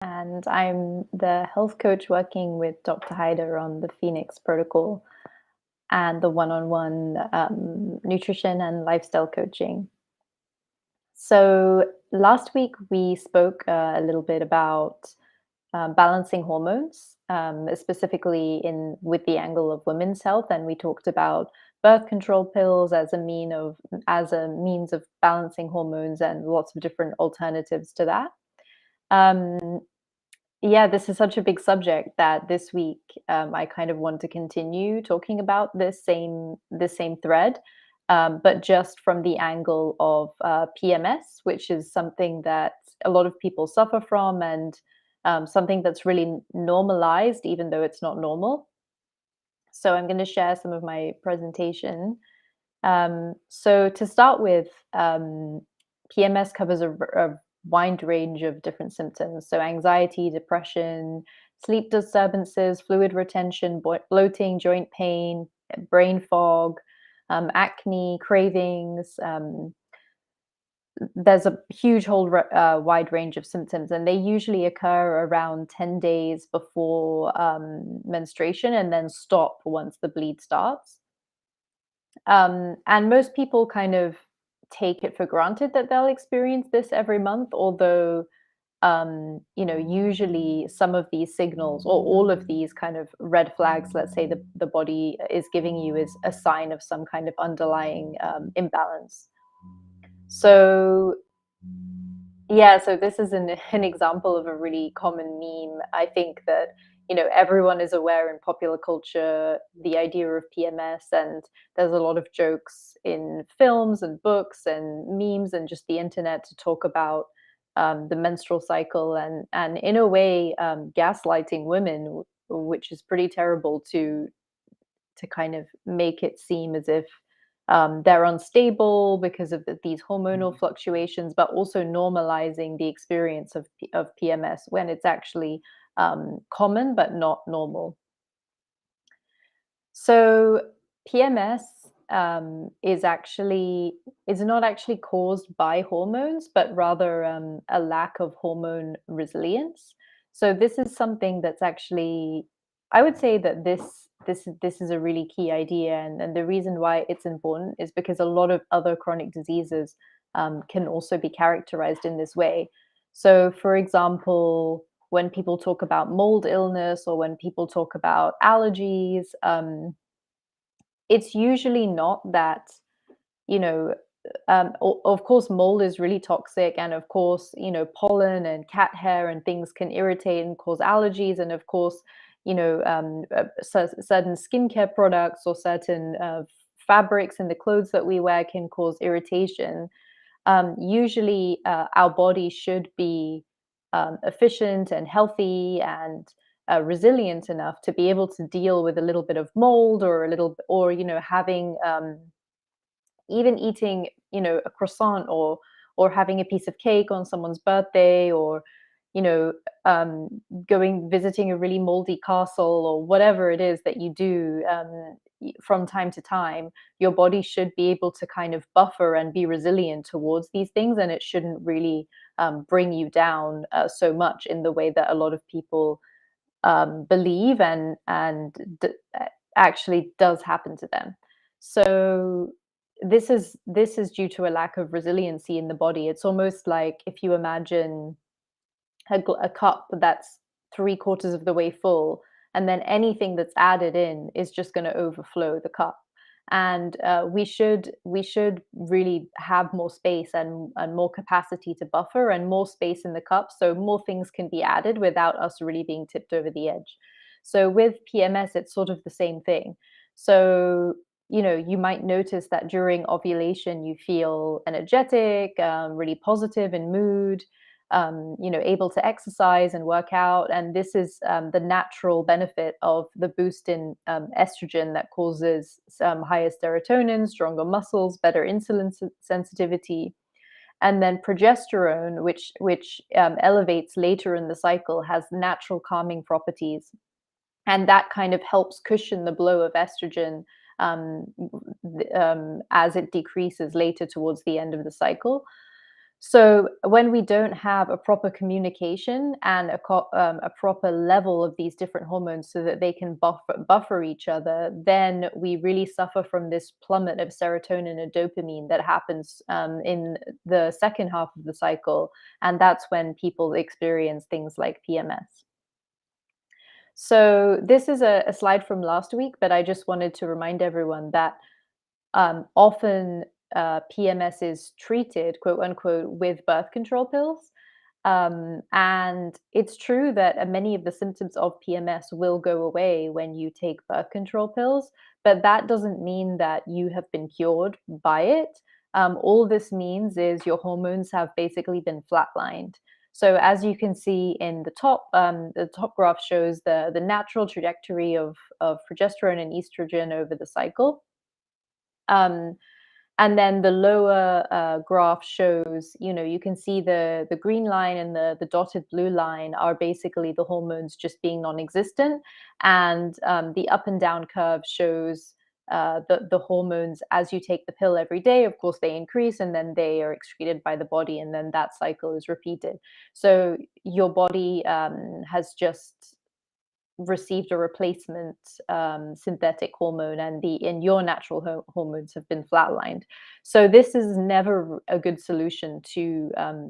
And I'm the health coach working with Dr. Hyder on the Phoenix protocol and the one-on-one nutrition and lifestyle coaching. So last week we spoke a little bit about balancing hormones, specifically in with the angle of women's health, and we talked about birth control pills as a means of balancing hormones and lots of different alternatives to that. Um, Yeah, this is such a big subject that this week I kind of want to continue talking about this same thread, but just from the angle of PMS, which is something that a lot of people suffer from, and something that's really normalized, even though it's not normal. So I'm going to share some of my presentation. So to start with, PMS covers a wide range of different symptoms. So anxiety, depression, sleep disturbances, fluid retention, bloating, joint pain, brain fog, acne, cravings. There's a huge wide range of symptoms, and they usually occur around 10 days before menstruation and then stop once the bleed starts. And most people kind of take it for granted that they'll experience this every month, although, usually some of these signals or all of these kind of red flags, let's say the body is giving you, is a sign of some kind of underlying imbalance. So yeah, so this is an example of a really common meme. I think that, everyone is aware in popular culture the idea of PMS, and there's a lot of jokes in films and books and memes and just the internet to talk about the menstrual cycle, and in a way gaslighting women, which is pretty terrible to kind of make it seem as if they're unstable because of these hormonal fluctuations, but also normalizing the experience of PMS when it's actually common but not normal. So PMS is not actually caused by hormones, but rather a lack of hormone resilience. So this is something that's actually, I would say that this is a really key idea, and the reason why it's important is because a lot of other chronic diseases can also be characterized in this way. So, for example, when people talk about mold illness or when people talk about allergies, it's usually not that, you know, of course, mold is really toxic, and of course, pollen and cat hair and things can irritate and cause allergies, and of course, certain skincare products or certain fabrics in the clothes that we wear can cause irritation. Usually, our body should be efficient and healthy and resilient enough to be able to deal with a little bit of mold, or having even eating, a croissant, or having a piece of cake on someone's birthday, or you know, going visiting a really moldy castle, or whatever it is that you do from time to time. Your body should be able to kind of buffer and be resilient towards these things, and it shouldn't really bring you down so much in the way that a lot of people believe, and actually does happen to them. So this is due to a lack of resiliency in the body. It's almost like if you imagine a cup that's three quarters of the way full, and then anything that's added in is just going to overflow the cup. And we should really have more space and more capacity to buffer, and more space in the cup, so more things can be added without us really being tipped over the edge. So with PMS, it's sort of the same thing. So you might notice that during ovulation you feel energetic, really positive in mood, able to exercise and work out. And this is the natural benefit of the boost in estrogen that causes some higher serotonin, stronger muscles, better insulin sensitivity. And then progesterone, which elevates later in the cycle, has natural calming properties, and that kind of helps cushion the blow of estrogen as it decreases later towards the end of the cycle. So when we don't have a proper communication and a proper level of these different hormones so that they can buffer each other, then we really suffer from this plummet of serotonin and dopamine that happens in the second half of the cycle, and that's when people experience things like PMS. So this is a slide from last week, but I just wanted to remind everyone that often PMS is treated, quote unquote, with birth control pills. And it's true that many of the symptoms of PMS will go away when you take birth control pills, but that doesn't mean that you have been cured by it. All this means is your hormones have basically been flatlined. So as you can see in the top graph shows the natural trajectory of progesterone and estrogen over the cycle. Um, and then the lower graph shows, you can see the green line and the dotted blue line are basically the hormones just being non-existent, and the up and down curve shows the hormones as you take the pill every day. Of course, they increase, and then they are excreted by the body, and then that cycle is repeated. So your body has just received a replacement synthetic hormone, and your natural hormones have been flatlined. So this is never a good solution to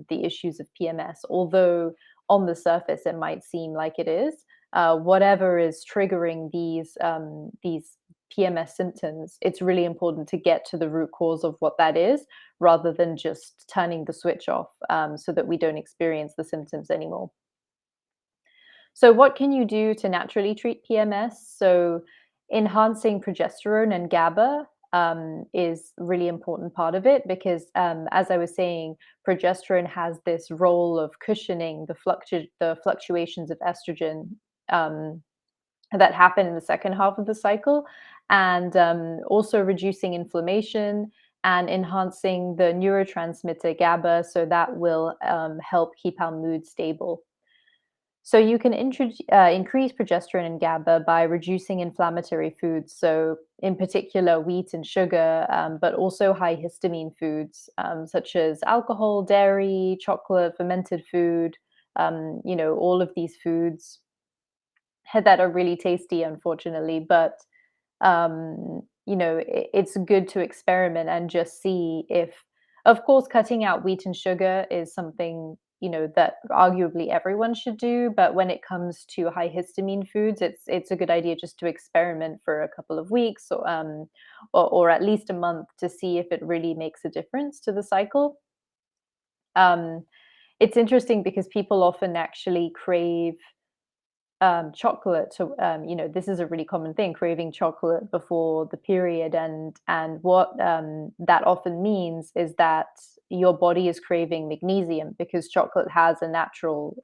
the issues of PMS, although on the surface it might seem like it is. Whatever is triggering these PMS symptoms, it's really important to get to the root cause of what that is, rather than just turning the switch off, so that we don't experience the symptoms anymore. So, what can you do to naturally treat PMS? So, enhancing progesterone and GABA is really important part of it, because, as I was saying, progesterone has this role of cushioning the fluctuations of estrogen um, that happen in the second half of the cycle, and also reducing inflammation and enhancing the neurotransmitter GABA, so that will help keep our mood stable. So you can increase progesterone and GABA by reducing inflammatory foods. So in particular, wheat and sugar, but also high histamine foods, such as alcohol, dairy, chocolate, fermented food. All of these foods that are really tasty, unfortunately, but it's good to experiment and just see if, of course, cutting out wheat and sugar is something, that arguably everyone should do. But when it comes to high histamine foods, it's a good idea just to experiment for a couple of weeks, or at least a month, to see if it really makes a difference to the cycle. Um, it's interesting because people often actually crave chocolate. So this is a really common thing, craving chocolate before the period, and what that often means is that your body is craving magnesium, because chocolate has a natural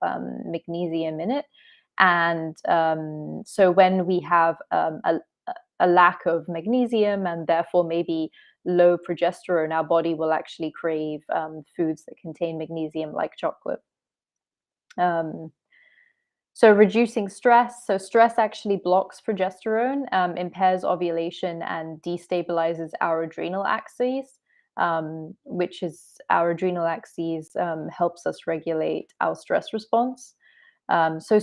magnesium in it. And so when we have a lack of magnesium, and therefore maybe low progesterone, our body will actually crave foods that contain magnesium, like chocolate. um, so reducing stress. So stress actually blocks progesterone, impairs ovulation, and destabilizes our adrenal axes, which is our adrenal axes helps us regulate our stress response. So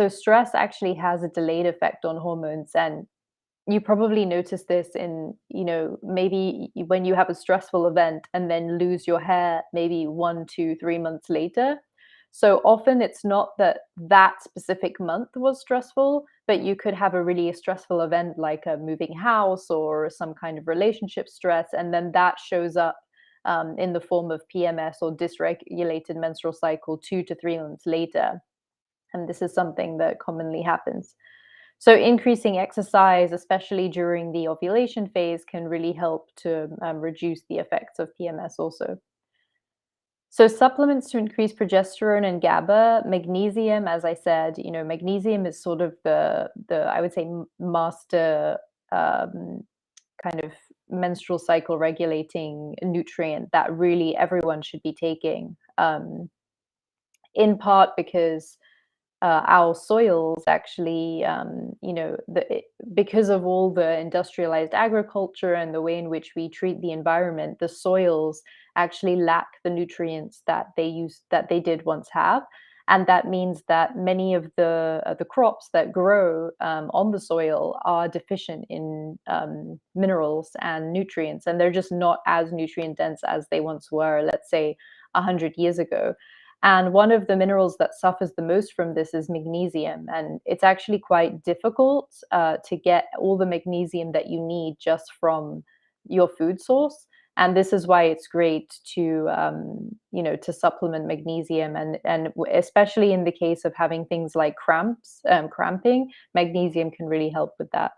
stress actually has a delayed effect on hormones, and you probably notice this in, maybe when you have a stressful event and then lose your hair maybe 1, 2, 3 months later. So often it's not that that specific month was stressful, but you could have a really stressful event like a moving house or some kind of relationship stress, and then that shows up in the form of PMS or dysregulated menstrual cycle 2 to 3 months later. And this is something that commonly happens. So increasing exercise, especially during the ovulation phase, can really help to reduce the effects of PMS also. So supplements to increase progesterone and GABA, magnesium, as I said, magnesium is sort of the I would say master um, kind of menstrual cycle regulating nutrient that really everyone should be taking. In part because our soils actually, because of all the industrialized agriculture and the way in which we treat the environment, the soils actually lack the nutrients that they did once have. And that means that many of the crops that grow on the soil are deficient in minerals and nutrients, and they're just not as nutrient dense as they once were, let's say 100 years ago. And one of the minerals that suffers the most from this is magnesium. And it's actually quite difficult to get all the magnesium that you need just from your food source. And this is why it's great to supplement magnesium, and especially in the case of having things like cramping, magnesium can really help with that.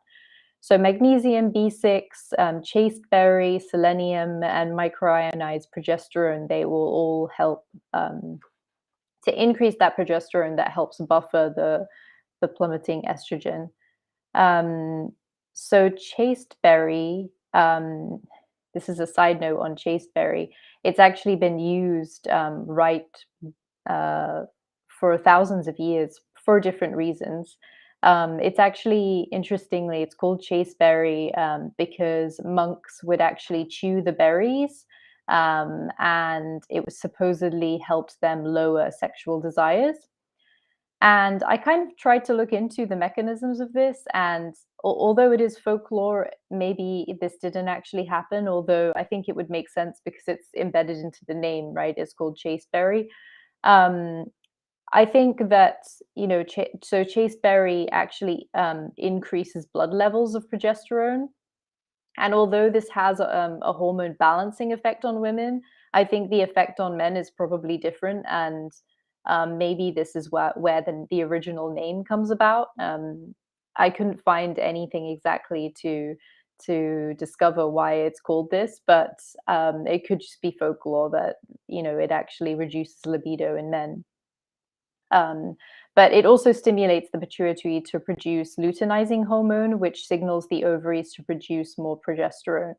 So magnesium, B6, chasteberry, selenium, and microionized progesterone, they will all help to increase that progesterone that helps buffer the plummeting estrogen. Um, so chasteberry, this is a side note on chasteberry. It's actually been used uh, for thousands of years for different reasons. It's actually, interestingly, it's called chasteberry because monks would actually chew the berries, and it was supposedly helped them lower sexual desires. And I kind of tried to look into the mechanisms of this, and although it is folklore, maybe this didn't actually happen. Although I think it would make sense because it's embedded into the name, right? It's called chasteberry. Um, I think that, so chasteberry actually increases blood levels of progesterone. And although this has a hormone balancing effect on women, I think the effect on men is probably different. And maybe this is where the original name comes about. I couldn't find anything exactly to discover why it's called this, but it could just be folklore that, it actually reduces libido in men. Um, but it also stimulates the pituitary to produce luteinizing hormone, which signals the ovaries to produce more progesterone.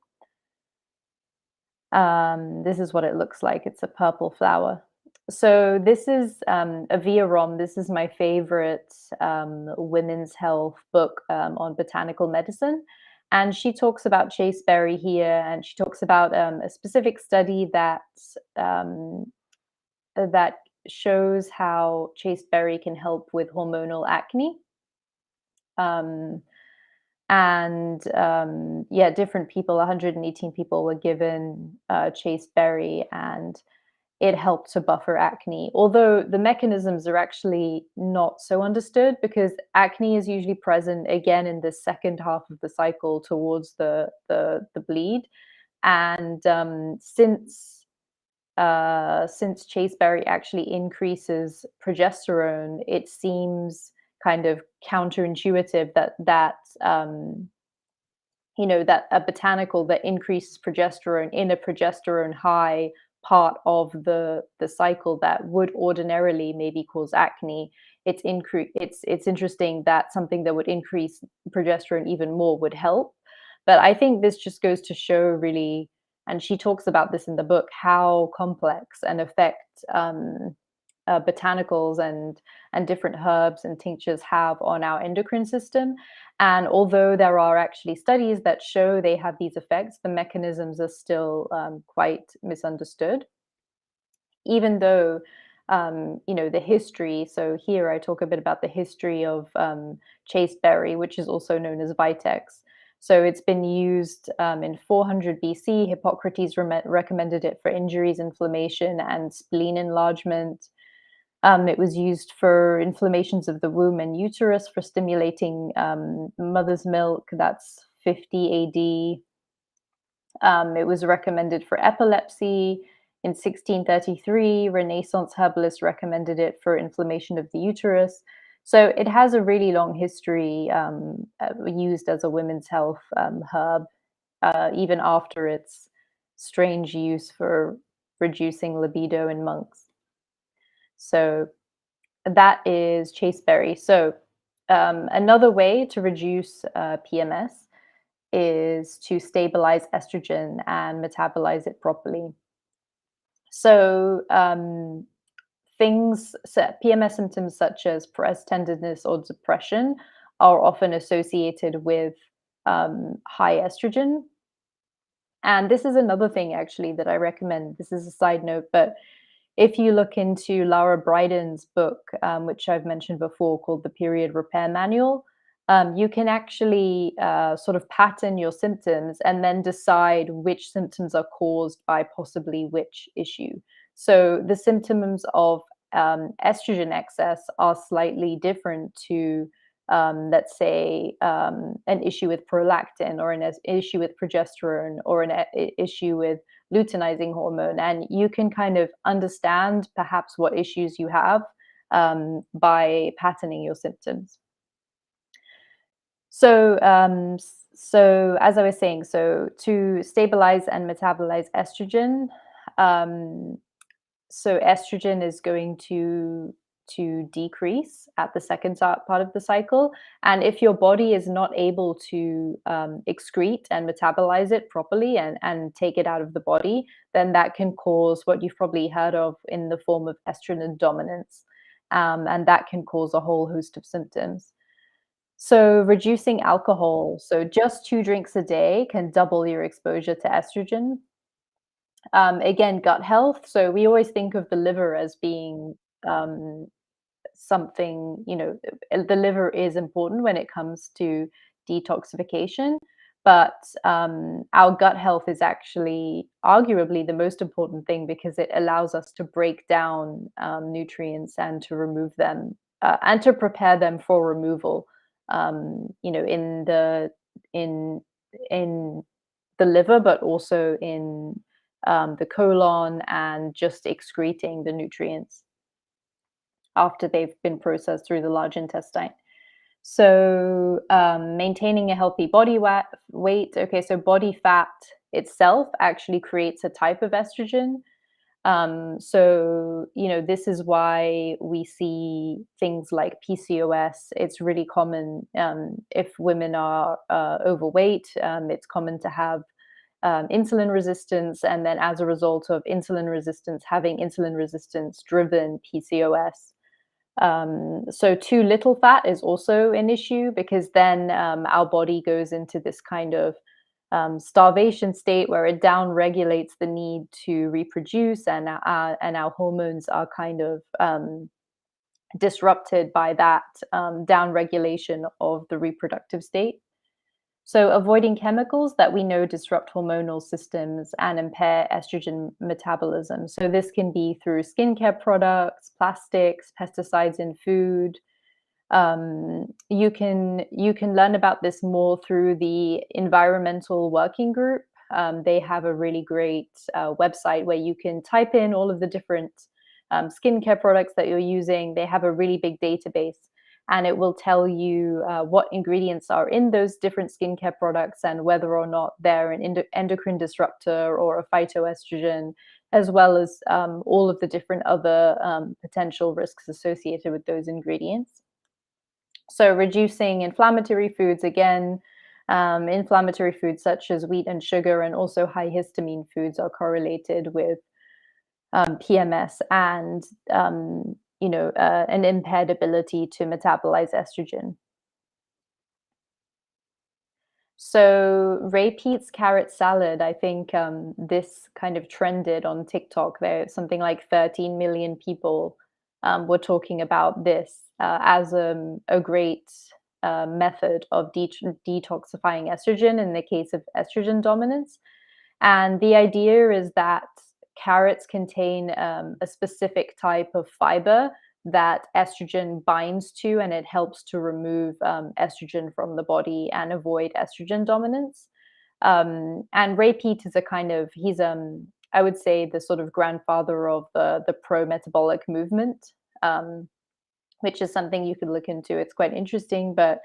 This is what it looks like. It's a purple flower. So this is Avia Rom. This is my favorite women's health book on botanical medicine. And she talks about chasteberry here, and she talks about a specific study um, that shows how chasteberry can help with hormonal acne. Um, and yeah, different people, 118 people were given chasteberry, and it helped to buffer acne. Although the mechanisms are actually not so understood, because acne is usually present again in the second half of the cycle towards the bleed. And since chasteberry actually increases progesterone, it seems kind of counterintuitive that a botanical that increases progesterone in a progesterone high part of the cycle that would ordinarily maybe cause acne. It's interesting that something that would increase progesterone even more would help. But I think this just goes to show, really, and she talks about this in the book, how complex an effect botanicals and different herbs and tinctures have on our endocrine system. And although there are actually studies that show they have these effects, the mechanisms are still quite misunderstood, even though the history. So here I talk a bit about the history of chasteberry, which is also known as vitex. So it's been used in 400 BC. Hippocrates recommended it for injuries, inflammation, and spleen enlargement. It was used for inflammations of the womb and uterus, for stimulating mother's milk. That's 50 AD. It was recommended for epilepsy. In 1633, Renaissance herbalists recommended it for inflammation of the uterus. So it has a really long history, used as a women's health herb, even after its strange use for reducing libido in monks. So that is chasteberry. So another way to reduce PMS is to stabilize estrogen and metabolize it properly. So PMS symptoms such as breast tenderness or depression are often associated with high estrogen. And this is another thing actually that I recommend. This is a side note, but if you look into Laura Brydon's book, which I've mentioned before, called The Period Repair Manual, you can actually sort of pattern your symptoms and then decide which symptoms are caused by possibly which issue. So the symptoms of estrogen excess are slightly different to, let's say, an issue with prolactin, or an issue with progesterone, or an issue with luteinizing hormone. And you can kind of understand perhaps what issues you have by patterning your symptoms. So as I was saying, so to stabilize and metabolize estrogen, um, so estrogen is going to decrease at the second part of the cycle, and if your body is not able to excrete and metabolize it properly and take it out of the body, then that can cause what you've probably heard of in the form of estrogen dominance, and that can cause a whole host of symptoms. So reducing alcohol, so just 2 drinks a day can double your exposure to estrogen. Again, gut health. So we always think of the liver as being something, the liver is important when it comes to detoxification, but our gut health is actually arguably the most important thing because it allows us to break down nutrients and to remove them, and to prepare them for removal. In in in the liver, but also in the colon, and just excreting the nutrients after they've been processed through the large intestine. So, maintaining a healthy weight. Okay, so body fat itself actually creates a type of estrogen. This is why we see things like PCOS. It's really common if women are overweight. It's common to have insulin resistance, and then as a result of insulin resistance, having insulin resistance driven PCOS. So too little fat is also an issue because then our body goes into this kind of starvation state where it down regulates the need to reproduce, and our hormones are kind of disrupted by that down regulation of the reproductive state. So, avoiding chemicals that we know disrupt hormonal systems and impair estrogen metabolism. So, this can be through skincare products, plastics, pesticides in food. You can learn about this more through the Environmental Working Group. They have a really great website where you can type in all of the different skincare products that you're using. They have a really big database, and it will tell you what ingredients are in those different skincare products and whether or not they're an endocrine disruptor or a phytoestrogen, as well as all of the different other potential risks associated with those ingredients. So, reducing inflammatory foods, again, inflammatory foods such as wheat and sugar, and also high histamine foods, are correlated with PMS and an impaired ability to metabolize estrogen. So Ray Peat's carrot salad, I think this kind of trended on TikTok. There's something like 13 million people were talking about this as a great method of detoxifying estrogen in the case of estrogen dominance. And the idea is that carrots contain a specific type of fiber that estrogen binds to, and it helps to remove estrogen from the body and avoid estrogen dominance. And Ray Peat is he's I would say the sort of grandfather of the pro metabolic movement, which is something you could look into. It's quite interesting, but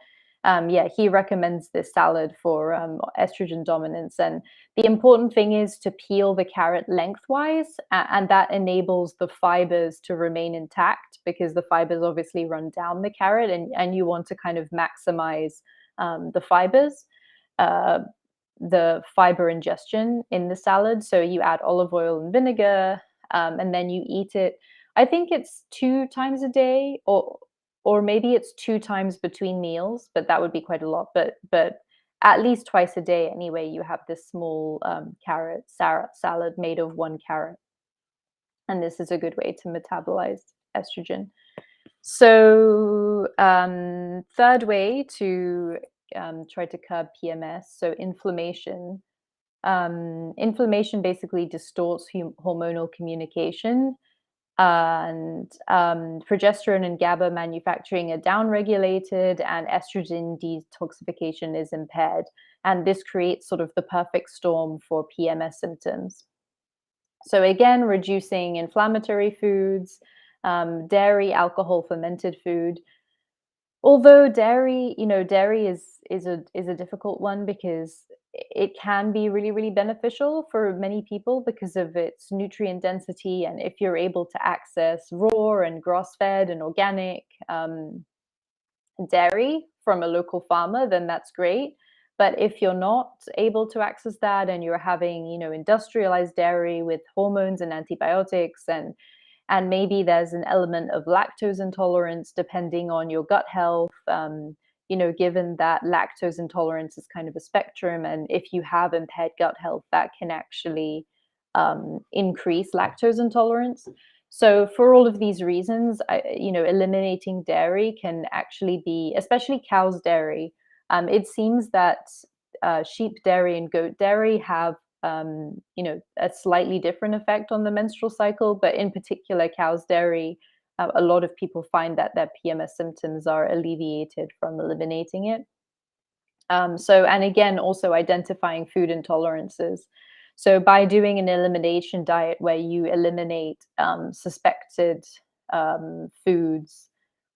yeah, he recommends this salad for estrogen dominance. And the important thing is to peel the carrot lengthwise, and that enables the fibers to remain intact because the fibers obviously run down the carrot, and you want to kind of maximize the fibers. Uh, the fiber ingestion in the salad. So you add olive oil and vinegar, and then you eat it. I think it's 2 times a day, or maybe it's 2 times between meals, but that would be quite a lot. But at least twice a day anyway, you have this small, carrot salad made of 1 carrot, and this is a good way to metabolize estrogen. So, third way to, try to curb PMS, so inflammation. Inflammation basically distorts hormonal communication, and progesterone and GABA manufacturing are downregulated, and estrogen detoxification is impaired. And this creates sort of the perfect storm for PMS symptoms. So, again, reducing inflammatory foods, dairy, alcohol, fermented food. Although dairy, dairy is a difficult one because it can be really, really beneficial for many people because of its nutrient density. And if you're able to access raw and grass-fed and organic dairy from a local farmer, then that's great. But if you're not able to access that and you're having, industrialized dairy with hormones and antibiotics, and maybe there's an element of lactose intolerance depending on your gut health. Given that lactose intolerance is kind of a spectrum, and if you have impaired gut health, that can actually increase lactose intolerance. So for all of these reasons, eliminating dairy can actually be, especially cow's dairy. It seems that sheep dairy and goat dairy have a slightly different effect on the menstrual cycle, but in particular, cow's dairy, a lot of people find that their PMS symptoms are alleviated from eliminating it. And again, also identifying food intolerances. So by doing an elimination diet where you eliminate suspected foods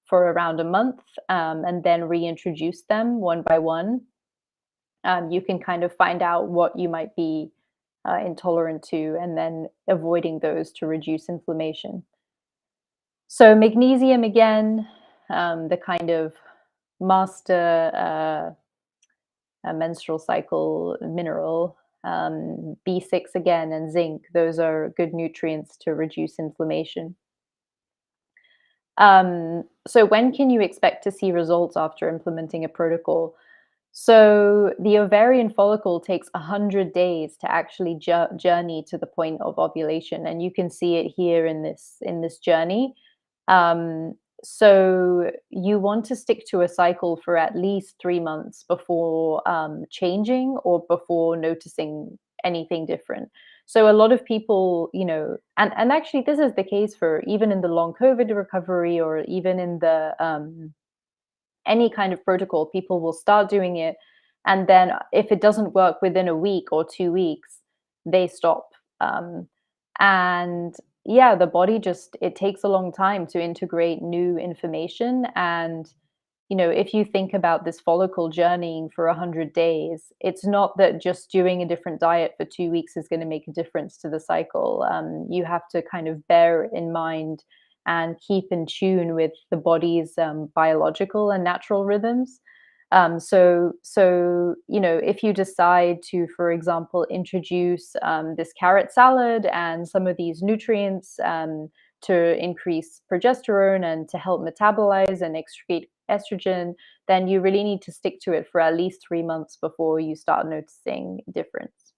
for around a month, and then reintroduce them one by one, you can kind of find out what you might be intolerant to, and then avoiding those to reduce inflammation. So magnesium, again, the kind of master menstrual cycle mineral. B6 again, and zinc. Those are good nutrients to reduce inflammation. So when can you expect to see results after implementing a protocol? So the ovarian follicle takes 100 days to actually journey to the point of ovulation, and you can see it here in this journey. Um, so you want to stick to a cycle for at least 3 months before changing or before noticing anything different. So a lot of people, and actually this is the case for even in the long COVID recovery, or even in the any kind of protocol, people will start doing it. And then if it doesn't work within a week or 2 weeks, they stop. And yeah, the body just, it takes a long time to integrate new information. And, if you think about this follicle journeying for 100 days, it's not that just doing a different diet for 2 weeks is going to make a difference to the cycle. You have to kind of bear in mind and keep in tune with the body's biological and natural rhythms. So if you decide to, for example, introduce this carrot salad and some of these nutrients to increase progesterone and to help metabolize and excrete estrogen, then you really need to stick to it for at least 3 months before you start noticing difference.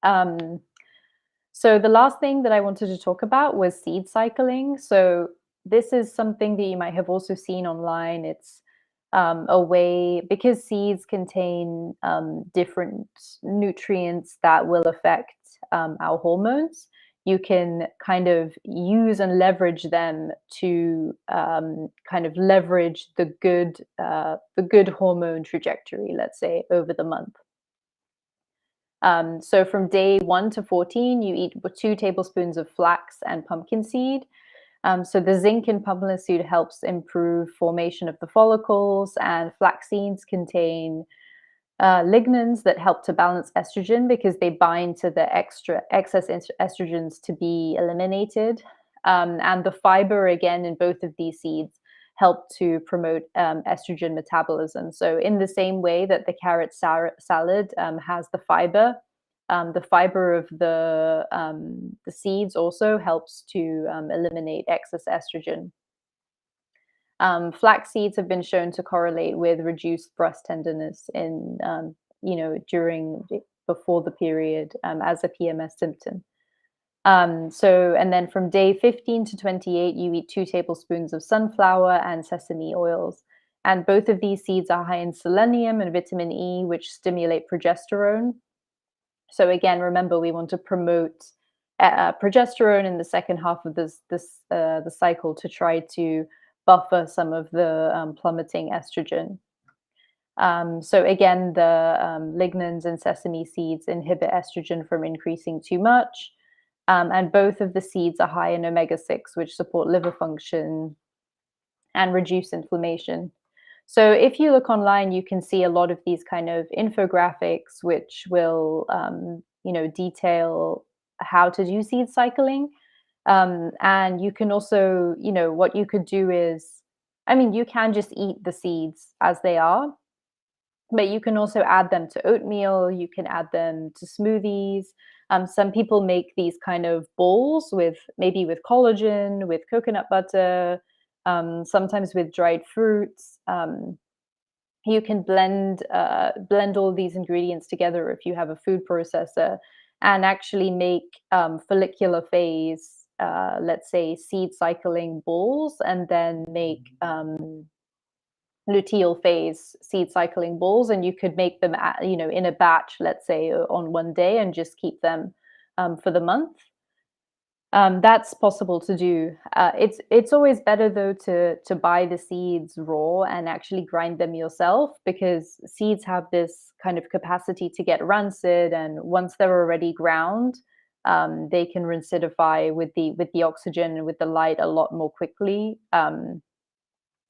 Um, so the last thing that I wanted to talk about was seed cycling. So this is something that you might have also seen online. It's a way, because seeds contain different nutrients that will affect our hormones. You can kind of use and leverage them to kind of leverage the good hormone trajectory, let's say, over the month. So from day 1 to 14, you eat 2 tablespoons of flax and pumpkin seed. So the zinc in pumpkin seed helps improve formation of the follicles, and flax seeds contain lignans that help to balance estrogen because they bind to the excess estrogens to be eliminated. And the fiber, again, in both of these seeds help to promote estrogen metabolism. So in the same way that the carrot salad has the fiber, The fiber of the seeds also helps to eliminate excess estrogen. Flax seeds have been shown to correlate with reduced breast tenderness in, before the period, as a PMS symptom. And then from day 15 to 28, you eat 2 tablespoons of sunflower and sesame oils. And both of these seeds are high in selenium and vitamin E, which stimulate progesterone. So again, remember, we want to promote progesterone in the second half of the cycle to try to buffer some of the plummeting estrogen. So again, the lignans in sesame seeds inhibit estrogen from increasing too much. And both of the seeds are high in omega-6, which support liver function and reduce inflammation. So if you look online, you can see a lot of these kind of infographics, which will, detail how to do seed cycling. And you can also, what you could do is, I mean, you can just eat the seeds as they are, but you can also add them to oatmeal. You can add them to smoothies. Some people make these kind of bowls with maybe with collagen, with coconut butter, sometimes with dried fruits. You can blend all these ingredients together if you have a food processor, and actually make follicular phase, let's say, seed cycling bowls, and then make luteal phase seed cycling balls, and you could make them in a batch, let's say, on one day, and just keep them for the month. That's possible to do. It's always better though to buy the seeds raw and actually grind them yourself, because seeds have this kind of capacity to get rancid, and once they're already ground, they can rancidify with the oxygen and with the light a lot more quickly.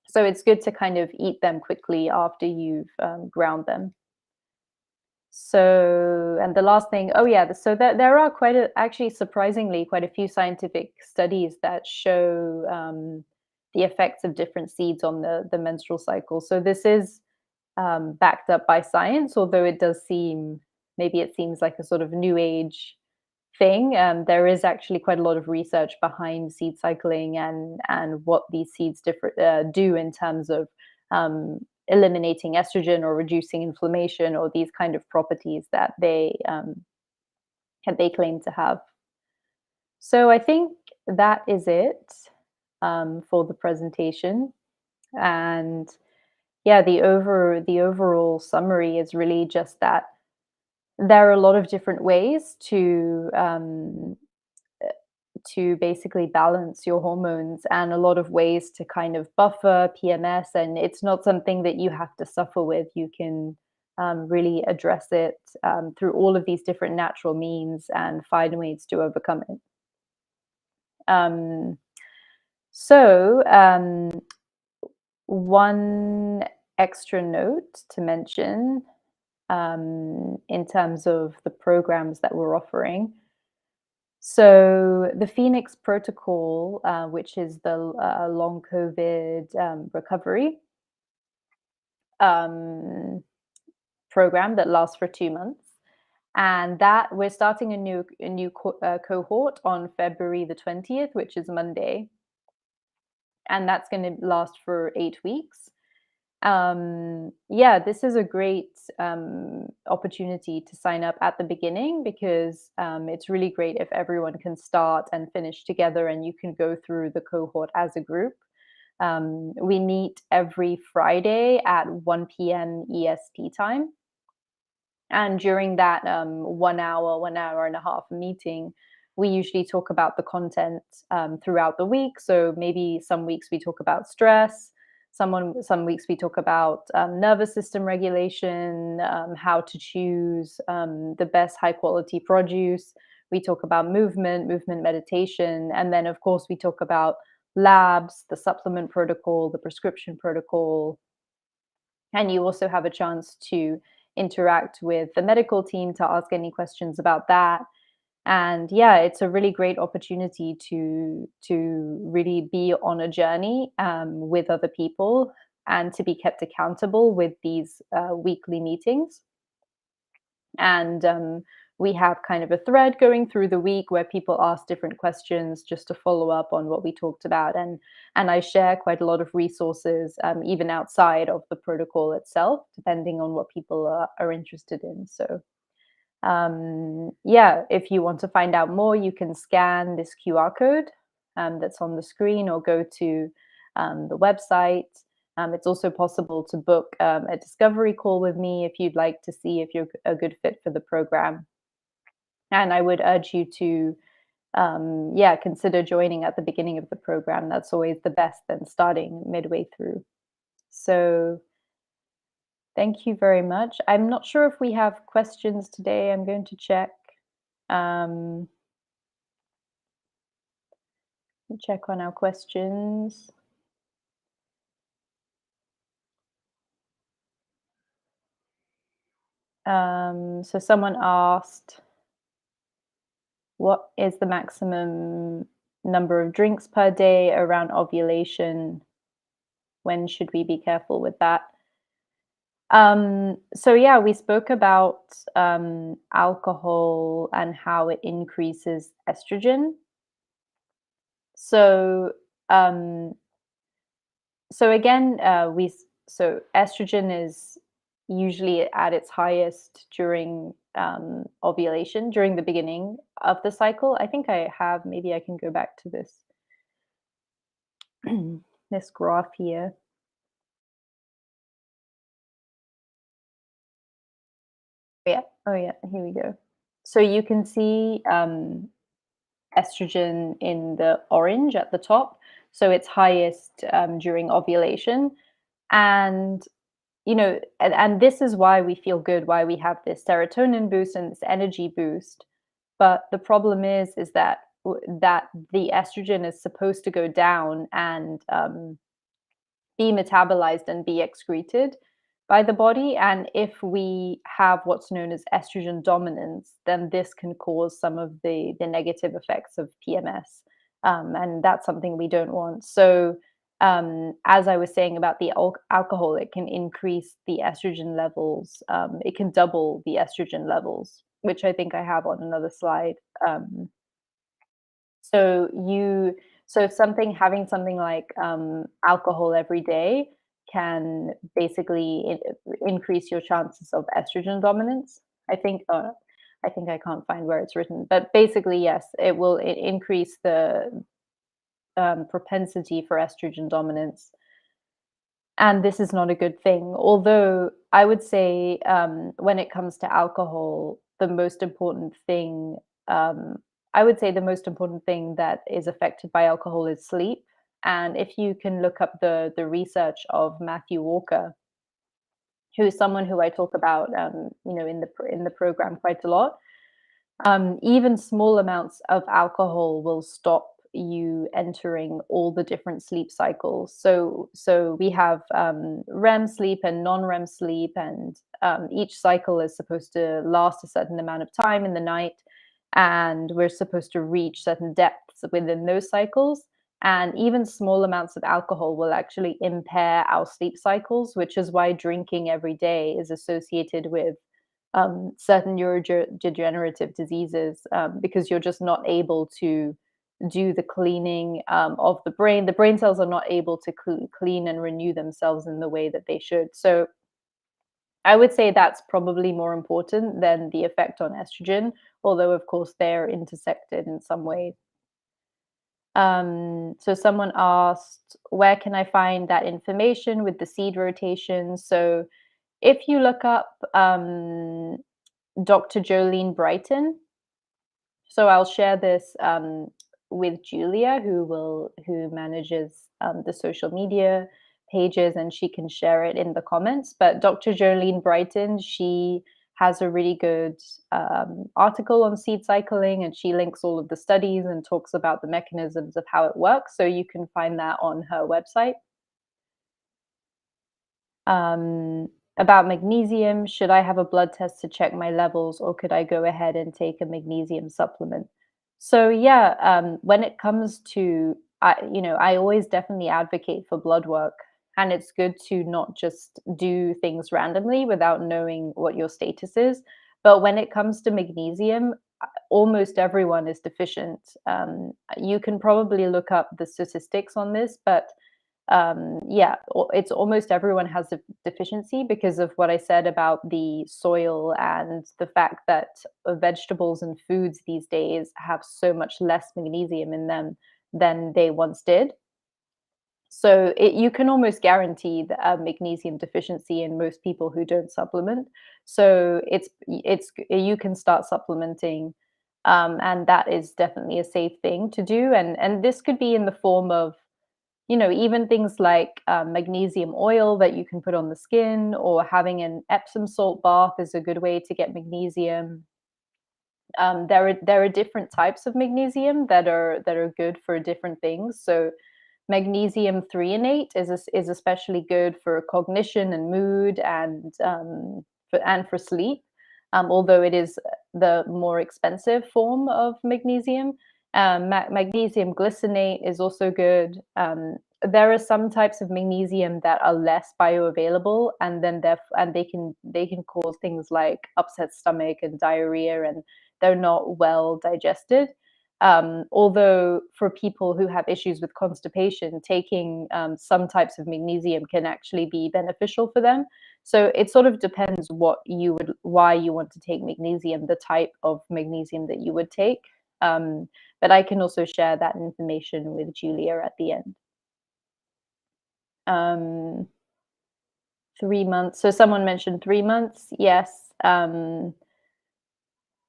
So it's good to kind of eat them quickly after you've ground them. So, and the last thing, oh yeah, so there are actually surprisingly quite a few scientific studies that show the effects of different seeds on the menstrual cycle. So this is backed up by science, although maybe it seems like a sort of new age thing. There is actually quite a lot of research behind seed cycling and what these seeds do in terms of eliminating estrogen or reducing inflammation, or these kind of properties that they claim to have. So I think that is it for the presentation. And yeah, the overall summary is really just that there are a lot of different ways to basically balance your hormones, and a lot of ways to kind of buffer PMS. And it's not something that you have to suffer with. You can really address it through all of these different natural means and find ways to overcome it. Um, so, one extra note to mention in terms of the programs that we're offering. So the Phoenix Protocol, which is the long COVID recovery um, program that lasts for 2 months, and that we're starting a new cohort on February the 20th, which is Monday, and that's going to last for 8 weeks. Yeah, this is a great opportunity to sign up at the beginning, because it's really great if everyone can start and finish together, and you can go through the cohort as a group. We meet every Friday at 1 p.m. EST time. And during that 1 hour and a half meeting, we usually talk about the content throughout the week. So maybe some weeks we talk about stress, some weeks we talk about nervous system regulation, how to choose the best high quality produce. We talk about movement meditation, and then of course we talk about labs, the supplement protocol, the prescription protocol, and you also have a chance to interact with the medical team to ask any questions about that. And yeah, it's a really great opportunity to really be on a journey with other people, and to be kept accountable with these weekly meetings. And we have kind of a thread going through the week where people ask different questions just to follow up on what we talked about, and I share quite a lot of resources, even outside of the protocol itself, depending on what people are interested in. So yeah, if you want to find out more, you can scan this QR code that's on the screen, or go to the website. It's also possible to book a discovery call with me if you'd like to see if you're a good fit for the program. And I would urge you to, yeah, consider joining at the beginning of the program. That's always the best than starting midway through. So thank you very much. I'm not sure if we have questions today. I'm going to check. Um, check on our questions. So someone asked, what is the maximum number of drinks per day around ovulation? When should we be careful with that? So yeah, we spoke about alcohol and how it increases estrogen. So um, so again, so estrogen is usually at its highest during ovulation, during the beginning of the cycle. I think I have. Maybe I can go back to this this graph here. Yeah. Oh yeah. Here we go. So you can see estrogen in the orange at the top. So it's highest during ovulation, and and this is why we feel good, why we have this serotonin boost and this energy boost. But the problem is that that the estrogen is supposed to go down and be metabolized and be excreted by the body. And if we have what's known as estrogen dominance, then this can cause some of the negative effects of PMS, and that's something we don't want. So as I was saying about the alcohol, it can increase the estrogen levels. It can double the estrogen levels, which I think I have on another slide. So you so if something having something like alcohol every day can basically increase your chances of estrogen dominance. I think I can't find where it's written, but basically yes, it will increase the propensity for estrogen dominance, and this is not a good thing. Although I would say, when it comes to alcohol, the most important thing, um, I would say the most important thing that is affected by alcohol is sleep. And if you can look up the research of Matthew Walker, who is someone who I talk about, in the program quite a lot, even small amounts of alcohol will stop you entering all the different sleep cycles. So we have REM sleep and non-REM sleep, and each cycle is supposed to last a certain amount of time in the night, and we're supposed to reach certain depths within those cycles. And even small amounts of alcohol will actually impair our sleep cycles, which is why drinking every day is associated with certain neurodegenerative diseases, because you're just not able to do the cleaning of the brain. The brain cells are not able to clean and renew themselves in the way that they should. So I would say that's probably more important than the effect on estrogen, although, of course, they're intersected in some ways. So someone asked, where can I find that information with the seed rotation? So if you look up Dr. Jolene Brighton. So I'll share this with Julia, who manages the social media pages, and she can share it in the comments. But Dr. Jolene Brighton, she has a really good article on seed cycling, and she links all of the studies and talks about the mechanisms of how it works. So you can find that on her website. Um, about magnesium, should I have a blood test to check my levels, or could I go ahead and take a magnesium supplement? So yeah, when it comes to, I always definitely advocate for blood work, and it's good to not just do things randomly without knowing what your status is. But when it comes to magnesium, almost everyone is deficient. You can probably look up the statistics on this, but yeah, it's almost everyone has a deficiency because of what I said about the soil and the fact that vegetables and foods these days have so much less magnesium in them than they once did. So you can almost guarantee a magnesium deficiency in most people who don't supplement. So you can start supplementing, and that is definitely a safe thing to do. And this could be in the form of, even things like magnesium oil that you can put on the skin, or having an Epsom salt bath is a good way to get magnesium. There are different types of magnesium that are good for different things. So magnesium threonate is especially good for cognition and mood, and for sleep. Although it is the more expensive form of magnesium. Magnesium glycinate is also good. There are some types of magnesium that are less bioavailable, and they can cause things like upset stomach and diarrhea, and they're not well digested. Although for people who have issues with constipation, taking some types of magnesium can actually be beneficial for them. So it sort of depends why you want to take magnesium, the type of magnesium that you would take. But I can also share that information with Julia at the end. 3 months. So someone mentioned 3 months. Yes.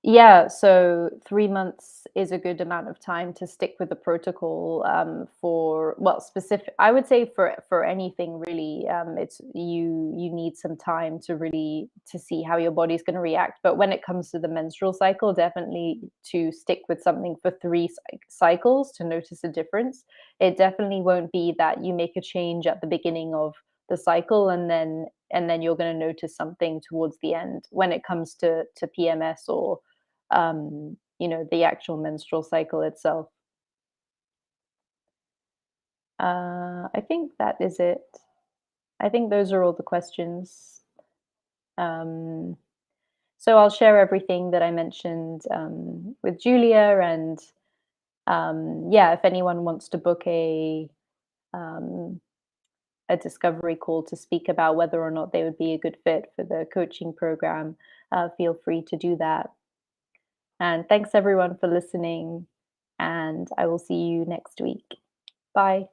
Yeah, so 3 months is a good amount of time to stick with the protocol, for, well, specific, I would say, for anything really. It's you need some time to really to see how your body's gonna react. But when it comes to the menstrual cycle, definitely to stick with something for 3 cycles to notice a difference. It definitely won't be that you make a change at the beginning of the cycle, and then you're gonna notice something towards the end when it comes to PMS, or the actual menstrual cycle itself. I think that is it. I think those are all the questions. Um, so I'll share everything that I mentioned with Julia, and yeah, if anyone wants to book um, a discovery call to speak about whether or not they would be a good fit for the coaching program, feel free to do that. And thanks everyone for listening, and I will see you next week. Bye.